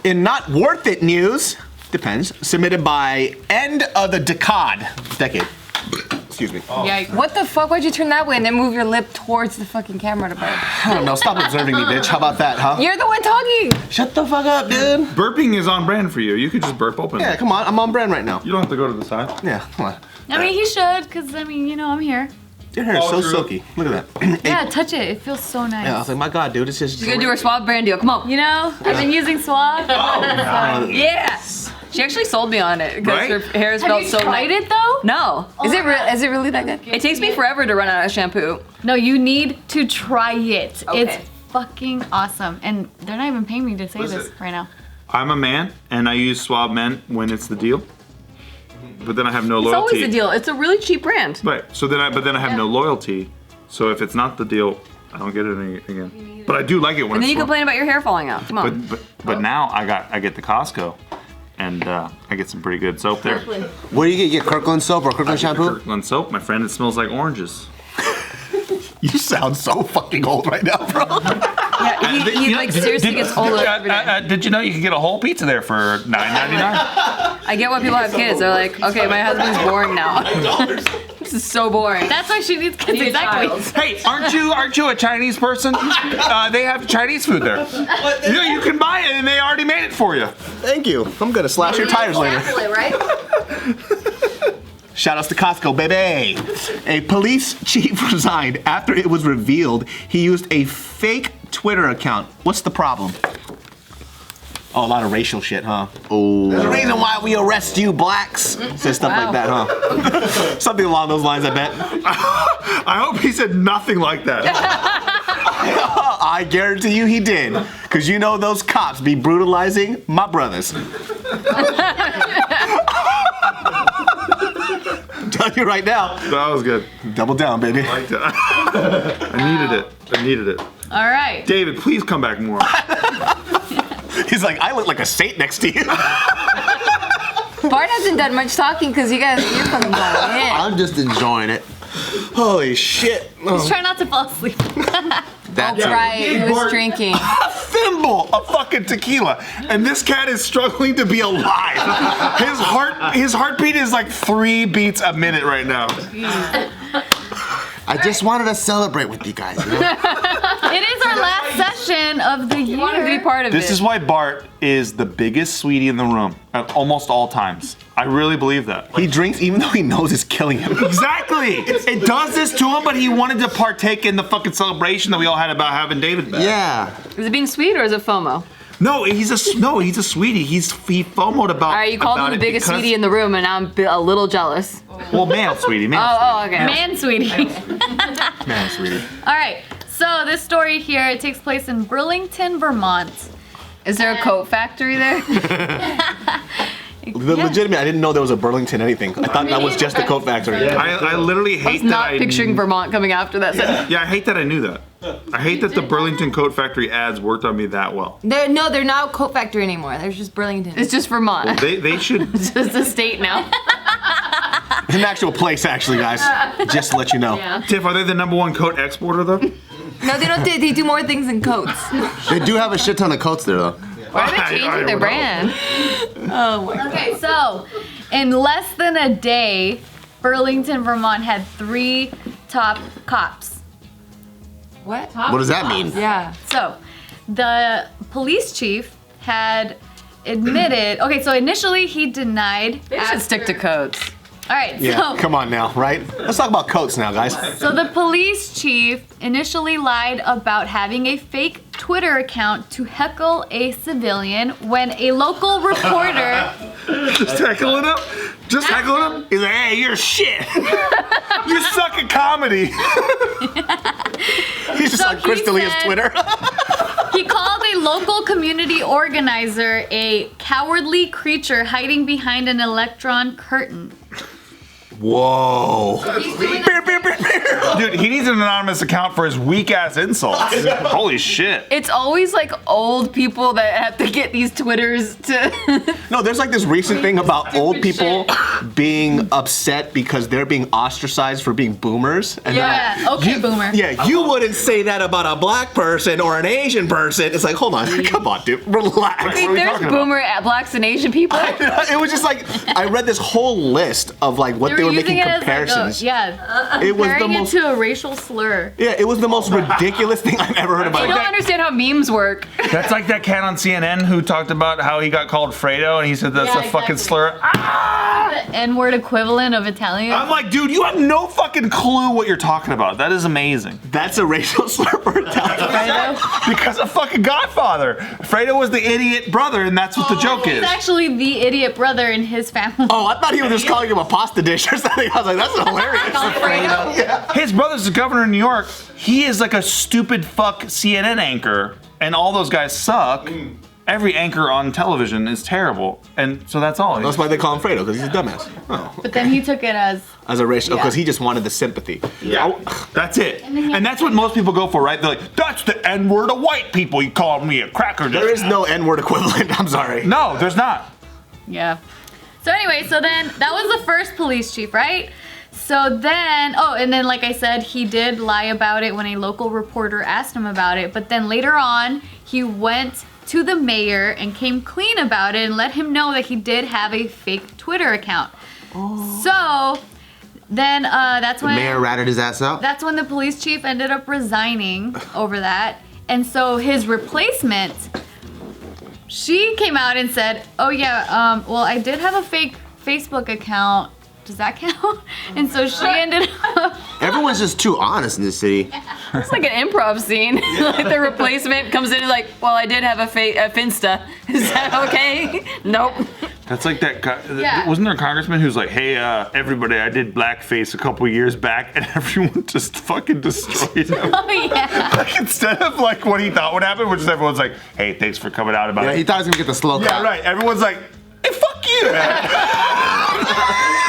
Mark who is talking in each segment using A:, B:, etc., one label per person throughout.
A: In not worth it news, depends, submitted by end of the decade. Excuse me.
B: Yeah.
C: What the fuck? Why'd you turn that way and then move your lip towards the fucking camera to burp?
A: I don't know. Stop observing me, bitch. How about that, huh?
C: You're the one talking.
A: Shut the fuck up, dude.
D: Burping is on brand for you. You could just burp open.
A: Yeah, come on. I'm on brand right now.
D: You don't have to go to the side.
A: Yeah, come on.
B: I mean, he should, because, I mean, you know, I'm here.
A: Your hair is so
D: true.
A: silky. Look at that.
B: Yeah, touch it. It feels so nice.
A: Yeah, I was like, my God, dude, it's just.
C: She's gonna do her Suave brand deal. Come on.
B: You know, I've been using Suave.
C: Yeah. She actually sold me on it because
D: Right?
C: her hair has
B: Have
C: felt
B: you
C: so
B: tried
C: nice.
B: it, though?
C: No. Is it really that good? It takes me forever to run out of shampoo.
B: No, you need to try it.
C: Okay.
B: It's fucking awesome. And they're not even paying me to say this right now.
D: I'm a man, and I use Suave Men when it's the deal. But then I have no
C: It's
D: loyalty.
C: always a deal. It's a really cheap brand.
D: Right. So then I have no loyalty. So if it's not the deal, I don't get it again. But I do like it when
C: And then
D: it's
C: you complain about your hair falling out. Come on.
D: But now I get the Costco, and I get some pretty good soap there.
A: What do you get? You get Kirkland soap or Kirkland shampoo?
D: Kirkland soap, my friend. It smells like oranges.
A: You sound so fucking old right now, bro.
C: Yeah, he like seriously gets older every day.
D: Did you know you could get a whole pizza there for $9.99?
C: I get why people have kids. They're like, okay, my husband's boring now. This is so boring.
B: That's why she needs kids, exactly.
D: Hey, aren't you a Chinese person? They have Chinese food there. You can buy it, and they already made it for you.
A: Thank you. I'm gonna slash your tires later.
C: Right?
A: Shout outs to Costco, baby. A police chief resigned after it was revealed he used a fake Twitter account. What's the problem? Oh, a lot of racial shit, huh? Oh. There's a reason why we arrest you, blacks. Says stuff like that, huh? Something along those lines, I bet.
D: I hope he said nothing like that.
A: I guarantee you he did. Because you know those cops be brutalizing my brothers. I'm telling you right now.
D: That was good.
A: Double down, baby.
D: I liked it. I needed it.
B: All right.
D: David, please come back more.
A: He's like, I look like a saint next to you.
C: Bart hasn't done much talking because you guys are earphones on. Yeah.
A: I'm just enjoying it. Holy shit.
B: Just try not to fall asleep.
A: That's
C: Right, he was drinking.
A: a thimble of fucking tequila, and this cat is struggling to be alive. His heartbeat is like 3 beats a minute right now. I just wanted to celebrate with you guys. You know?
B: It is our last session of the year.
C: I wanted to be part of it.
D: This is why Bart is the biggest sweetie in the room at almost all times. I really believe that.
A: He drinks even though he knows it's killing him.
D: Exactly. It does this to him, but he wanted to partake in the fucking celebration that we all had about having David back.
A: Yeah.
C: Is it being sweet or is it FOMO?
D: No, he's a sweetie. He FOMO'd about.
C: All right, you called him the biggest sweetie in the room, and now I'm a little jealous.
D: Well, male sweetie. Male
C: Oh, okay.
B: Man, sweetie.
A: Man, sweetie.
B: All right. So this story here, it takes place in Burlington, Vermont.
C: Is there a coat factory there?
A: Legitimately, I didn't know there was a Burlington anything. I thought that was just a coat factory.
D: I literally
C: I
D: hate
C: was
D: that
C: not picturing Vermont coming after that sentence.
D: Yeah, I hate that I knew that. I hate that the Burlington Coat Factory ads worked on me that well.
C: They're not a coat factory anymore. There's just Burlington. It's just Vermont.
D: They should.
C: It's just a state now.
A: It's an actual place, actually, guys. Just to let you know.
C: Yeah.
D: Tiff, are they the #1 coat exporter though?
C: No, they don't. They do more things than coats.
A: They do have a shit ton of coats there, though.
C: Why are they changing their brand? Oh my God.
B: Okay, so in less than a day, Burlington, Vermont had 3 top cops.
C: What?
A: What does that mean?
C: Yeah.
B: So the police chief had admitted, okay, so initially he denied.
C: They should stick to coats.
B: All right,
A: Yeah,
B: so
A: come on now, right? Let's talk about coats now, guys.
B: So the police chief initially lied about having a fake Twitter account to heckle a civilian when a local reporter
D: Just heckling him? Just heckling him? He's like, hey, you're shit. You suck at comedy.
A: He's just
B: So
A: like Chris
B: he
A: D'Elia's
B: said-
A: Twitter.
B: he called a local community organizer a cowardly creature hiding behind an electron curtain.
A: Whoa.
C: He's doing that.
A: nightmare.
D: Dude, he needs an anonymous account for his weak ass insults. Holy shit.
C: It's always like old people that have to get these Twitters to.
A: No, there's like this recent thing about old people being upset because they're being ostracized for being boomers. And
B: Yeah, okay, boomer.
A: yeah, you wouldn't say that about a black person or an Asian person. It's like, hold on, come on, dude, relax.
C: Wait, there's boomer blacks and Asian people.
A: It was just like, I read this whole list of like what they were making
B: using it
A: comparisons.
B: as like
A: It was the
B: comparing it
A: most,
B: to a racial slur.
A: yeah, it was the most ridiculous thing I've ever heard about.
C: I don't understand how memes work.
D: That's like that cat on CNN who talked about how he got called Fredo and he said that's
B: Yeah,
D: a fucking
B: exactly.
D: slur.
B: The N-word equivalent of Italian.
D: I'm like, dude, you have no fucking clue what you're talking about. That is amazing.
A: That's a racial slur for Italian.
D: Because of fucking Godfather. Fredo was the idiot brother, and that's what the joke
B: He's
D: is.
B: actually the idiot brother in his family.
A: Oh, I thought he was just calling him a pasta dish or something. I was like, that's hilarious.
B: Alfredo.
D: His brother's the governor of New York. He is like a stupid fuck CNN anchor, and all those guys suck. Every anchor on television is terrible, and so that's all.
A: That's why they call him Fredo, because he's a dumbass. Oh.
B: But then he took it as
A: As a racial, because he just wanted the sympathy.
D: Yeah, that's it. And that's what most people go for, right? They're like, that's the N-word of white people. You call me a cracker.
A: There is no N-word equivalent, I'm sorry.
D: No, there's not.
B: yeah. So anyway, so then that was the first police chief, right? So then, and then like I said, he did lie about it when a local reporter asked him about it. But then later on, he went to the mayor and came clean about it and let him know that he did have a fake Twitter account. So then that's when
E: Mayor ratted his ass out.
B: that's when the police chief ended up resigning over that. And so his replacement, she came out and said, oh yeah, well I did have a fake Facebook account. Does that count? And so she ended up.
E: Everyone's just too honest in this city.
C: It's like an improv scene. Like the replacement comes in and like, well, I did have a Finsta. Is that okay? Nope.
D: That's like that guy.
B: Yeah.
D: Wasn't there a congressman who's like, hey, everybody, I did blackface a couple years back, and everyone just fucking destroyed him.
B: Oh yeah.
D: Like, instead of like what he thought would happen, which is everyone's like, hey, thanks for coming out about
E: Yeah,
D: it.
E: he thought he was gonna get the slow
D: Yeah,
E: clap.
D: right. Everyone's like, hey, fuck you, man.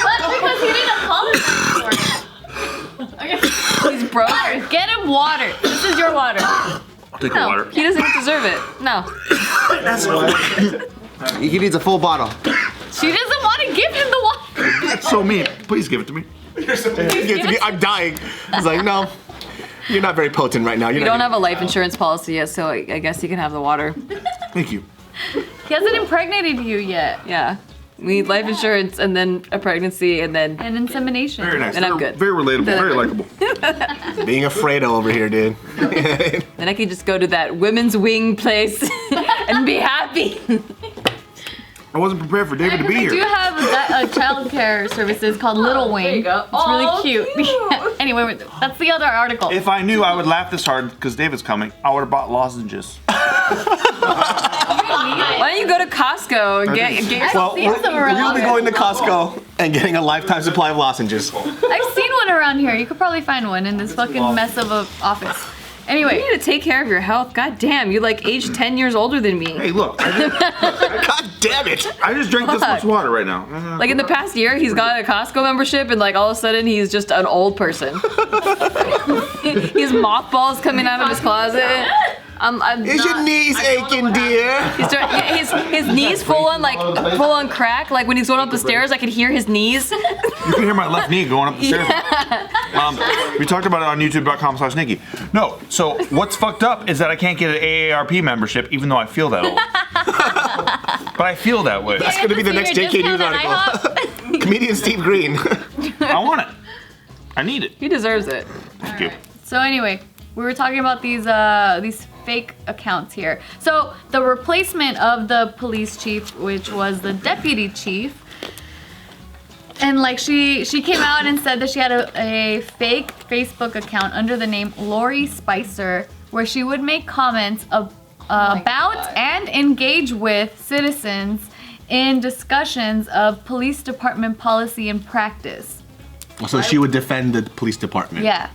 B: That's because he didn't apologize for it. Okay.
C: He's broke.
B: Get him water. This is your water.
D: I'll take
C: No,
D: water.
C: he doesn't deserve it. No.
E: He needs a full bottle.
B: She doesn't want to give him the water.
D: That's so mean. Please give it to me.
A: I'm dying. I was like, no, you're not very potent right now.
C: You don't have a life insurance policy yet, so I guess you can have the water.
D: Thank you.
B: He hasn't impregnated you yet.
C: Yeah. We need life insurance and then a pregnancy and then.
B: And insemination.
D: Very nice.
C: And I'm good.
D: Very relatable.
C: Then I'm
D: Very
C: good.
D: likable.
A: Being a Fredo over here, dude.
C: Then I can just go to that women's wing place and be happy.
D: I wasn't prepared for David to be
B: We do
D: here.
B: have a child care services called Little Wing.
C: there you go.
B: It's really
C: Aw,
B: cute.
C: cute.
B: Anyway, that's the other article.
D: If I knew I would laugh this hard because David's coming, I would have bought lozenges.
C: Why don't you go to Costco and get yourself
A: Well,
B: seen some around
A: we'll be
B: here.
A: going to Costco and getting a lifetime supply of lozenges.
B: I've seen one around here. You could probably find one in this fucking mess of a office. Anyway,
C: You need to take care of your health. God damn, you're like age 10 years older than me.
D: Hey, look.
A: God damn it!
D: I just drank this much water right now.
C: Like in the past year, he's got a Costco membership, and like all of a sudden, he's just an old person. He has mothballs coming out of his closet. I'm
A: Is your
C: not-
A: knees aching, dear?
C: his knees full on crack. Like when he's going up the stairs, I can hear his knees.
D: You can hear my left knee going up the stairs. We talked about it on youtube.com/Nikki. No, so what's fucked up is that I can't get an AARP membership even though I feel that old. But I feel that way.
A: That's gonna be the next JK News article. Comedian Steve Greene.
D: I want it. I need it.
C: He deserves it.
D: Thank you.
B: so anyway, we were talking about these fake accounts here. So the replacement of the police chief, which was the deputy chief, and like she came out and said that she had a fake Facebook account under the name Lori Spicer, where she would make comments about and engage with citizens in discussions of police department policy and practice.
A: So she would defend the police department.
B: Yeah.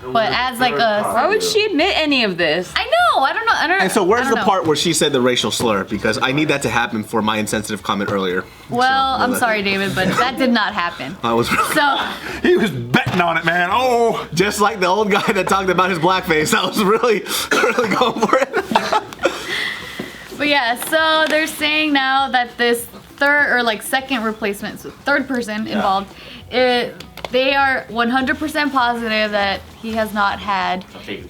B: But as like
C: Why
B: a,
C: would she admit any of this?
B: I know, I don't know.
A: And so where's
B: I
A: the
B: don't know.
A: part where she said the racial slur? Because I need that to happen for my insensitive comment earlier.
B: Well,
A: So,
B: I'm sorry, David, but that did not happen.
A: I was
B: So,
D: He was betting on it, man. Oh,
A: just like the old guy that talked about his blackface. I was really going for it.
B: but yeah, so they're saying now that this third or like second replacement, so third person involved, they are 100% positive that he has not had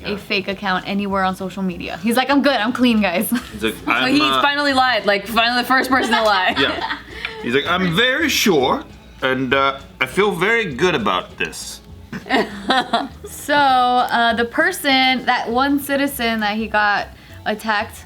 B: a fake account anywhere on social media. He's like, I'm good, I'm clean, guys.
D: he's like,
C: So he's finally lied. Like, finally the first person to lie.
D: yeah. He's like, I'm very sure, and I feel very good about this.
B: So the person, that one citizen that he got attacked,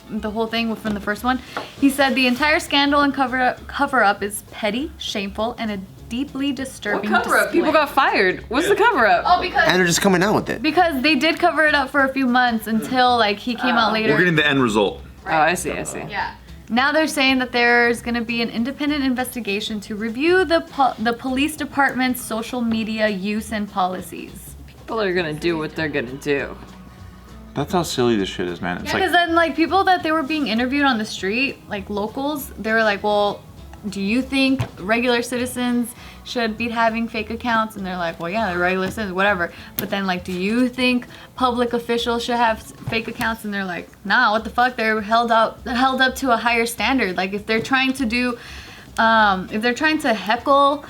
B: the whole thing from the first one, he said the entire scandal and cover up is petty, shameful, and a deeply disturbing
C: What cover-up?
B: display.
C: People got fired. What's the cover-up?
B: Oh, because
E: And they're just coming out with it.
B: they did cover it up for a few months until like he came out later.
D: We're getting the end result.
C: Oh, I see.
B: Yeah. Now they're saying that there's going to be an independent investigation to review the police department's social media use and policies.
C: People are gonna do what they're gonna do.
D: That's how silly this shit is, man. It's
B: Yeah, because then like people that they were being interviewed on the street, like locals, they were like, well, do you think regular citizens should be having fake accounts? And they're like, well, yeah, they're regular citizens, whatever. But then like, do you think public officials should have fake accounts? And they're like, nah, what the fuck? They're held up to a higher standard. Like if they're trying to do, if they're trying to heckle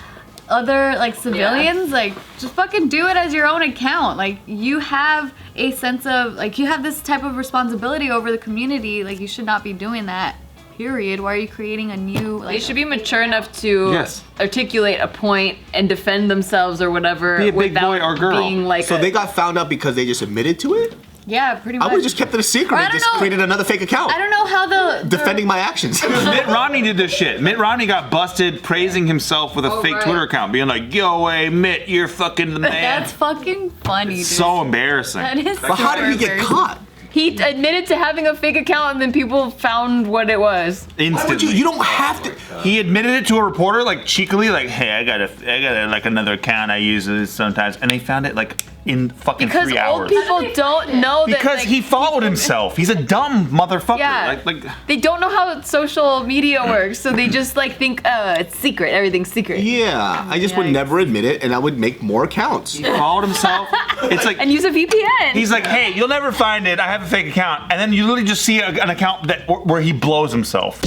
B: other like civilians, like just fucking do it as your own account. Like you have a sense of like you have this type of responsibility over the community. Like you should not be doing that. Period. Why are you creating a new? Like,
C: They should be mature enough to
D: Yes.
C: articulate a point and defend themselves or whatever
D: Be a big
C: without
D: boy or girl.
C: being like.
A: So they got found out because they just admitted to it?
B: yeah, pretty
A: I
B: much.
A: would have just kept it a secret
B: Or I
A: and
B: don't
A: just
B: know.
A: created another fake account.
B: I don't know how the
A: Defending my actions.
D: Mitt Romney did this shit. Mitt Romney got busted praising himself with a fake
C: right.
D: Twitter account, being like, yo, hey, Mitt, you're fucking the man.
B: That's fucking funny, dude.
D: So embarrassing.
B: That is.
A: But how did he get caught?
C: He admitted to having a fake account and then people found what it was.
A: Why would
D: Instantly.
A: you don't have to.
D: He admitted it to a reporter, like cheekily, like, "Hey, I got like another account I use this sometimes," and they found it like in fucking
C: Because
D: 3
C: old
D: hours.
C: people don't know that.
D: Because
C: like,
D: he followed himself. He's a dumb motherfucker.
C: Yeah.
D: Like
C: They don't know how social media works, so they just like think, it's secret. Everything's secret.
A: Yeah, I just would
B: Yikes.
A: never admit it, and I would make more accounts.
D: he followed himself. It's like
C: And use a VPN.
D: he's like, "Hey, you'll never find it. I have a fake account," and then you literally just see an account that where he blows himself.